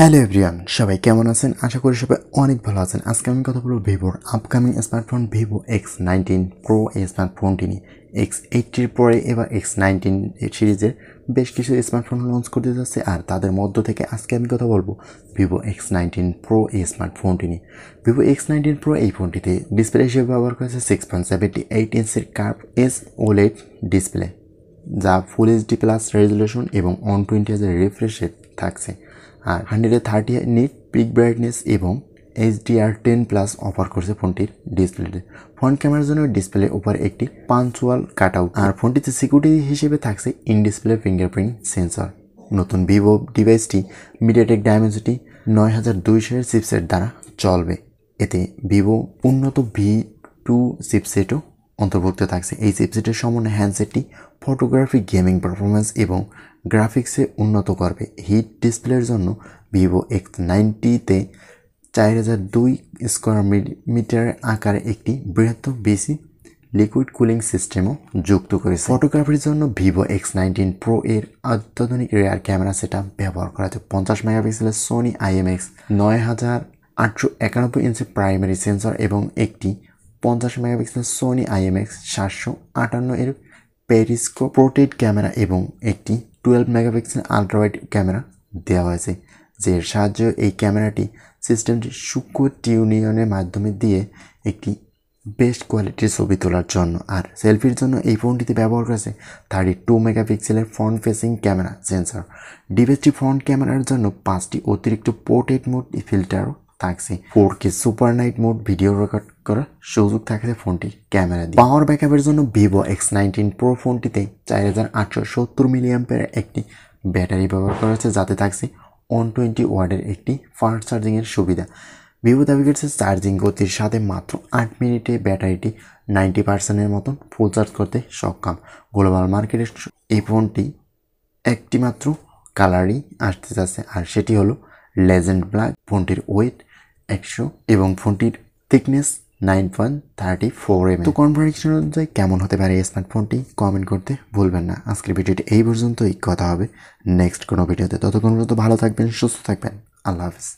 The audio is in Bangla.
হ্যালো এভরিওয়ান, সবাই কেমন আছেন? আশা করি সবাই অনেক ভালো আছেন। আজকে আমি কথা বলবো ভিভোর upcoming smartphone Vivo X90 pro এই স্মার্টফোনটি নিয়ে। X80 পরে এবার X90 সিরিজের বেশ কিছু স্মার্টফোন লঞ্চ করতে যাচ্ছে, আর তাদের মধ্য থেকে আজকে আমি কথা বলবো ভিভো X90 প্রো এই স্মার্টফোনটি নিয়ে। ভিভো X90 প্রো এই ফোনটিতে ডিসপ্লে হিসেবে ব্যবহার করেছে 6.78 ইঞ্চির কার্ভ এস ওলেড ডিসপ্লে, যা ফুল এইচডি প্লাস রেজুলেশন এবং 120 হাজার রিফ্রেশ রেট থাকছে, আর 130 নিট পিক ব্রাইটনেস এবং HDR10+ অফার করছে ফোনটির ডিসপ্লেতে। ফ্রন্ট ক্যামেরার জন্য ডিসপ্লের উপর একটি পাঞ্চুয়াল কাট আউট, আর ফোনটিতে সিকিউরিটি হিসেবে থাকছে ইন ডিসপ্লে ফিঙ্গারপ্রিন্ট সেন্সর। নতুন ভিভো ডিভাইসটি মিডিয়াটেক ডায়মেনসিটি 9200 চিপসেট দ্বারা চলবে। এতে ভিভো উন্নত V2 চিপসেটও অন্তর্ভুক্ত থাকছে। এই চিপসেটের সমন্বয়ে হ্যান্ডসেটটি ফটোগ্রাফি, গেমিং পারফরমেন্স এবং গ্রাফিক্সে উন্নত করবে। হিট ডিসপ্লের জন্য ভিভো X90-তে 4002 স্কোয়ার মিটার আকারে একটি বৃহত্তর বিসি লিকুইড কুলিং সিস্টেমও যুক্ত করেছে। ফটোগ্রাফির জন্য ভিভো X90 প্রো এর অত্যাধুনিক রেয়ার ক্যামেরা সেটআপ ব্যবহার করা হয়েছে। 50 মেগাপিক্সেলের সোনি IMX 9891 ইঞ্চি প্রাইমারি সেন্সর এবং একটি 50 মেগাপিক্সেলের সোনি IMX 758 এর পেরিস্কোপ পোর্ট্রেট ক্যামেরা এবং একটি 12 মেগাপিক্সেল আলট্রাওয়াইড ক্যামেরা দেওয়া হয়েছে, যার সাহায্যে এই ক্যামেরাটি সিস্টেমটি সূক্ষ্ম টিউনিয়নের মাধ্যমে দিয়ে একটি বেস্ট কোয়ালিটির ছবি তোলার জন্য। আর সেলফির জন্য এই ফোনটিতে ব্যবহার করেছে 32 মেগাপিক্সেলের ফ্রন্ট ফেসিং ক্যামেরা সেন্সর। ডিভাইসটি ফ্রন্ট ক্যামেরার জন্য 5টি অতিরিক্ত পোর্ট্রেট মোড ফিল্টারও থাকছে। 4K super night mode video record করার সুযোগ থাকছে ফোনটির ক্যামেরা দিয়ে। পাওয়ার ব্যাকআপের জন্য ভিভো X90 প্রো ফোনটিতে 4870 মিলিঅ্যাম্পিয়ারের একটি ব্যাটারি ব্যবহার করা হয়েছে, যাতে থাকছে 120 ওয়াটের একটি ফাস্ট চার্জিংয়ের সুবিধা। ভিভো দাবি করছে চার্জিং গতির সাথে মাত্র 8 মিনিটে ব্যাটারিটি 90%-এর মতন ফুল চার্জ করতে সক্ষম। গ্লোবাল মার্কেটে এই ফোনটি একটি মাত্র কালারই আসতে যাচ্ছে, আর সেটি হলো লেজেন্ড ব্ল্যাক। ফোনটির ওয়েট 100 এবং ফোনটির থিকনেস 9.34 mm। তো কনফিগারেশন অনুযায়ী কেমন হতে পারে এই স্মার্টফোনটি কমেন্ট করতে ভুলবেন না। আজকের ভিডিওটি এই পর্যন্তই, কথা হবে নেক্সট কোনো ভিডিওতে। ততক্ষণ পর্যন্ত ভালো থাকবেন, সুস্থ থাকবেন। আল্লাহ হাফিজ।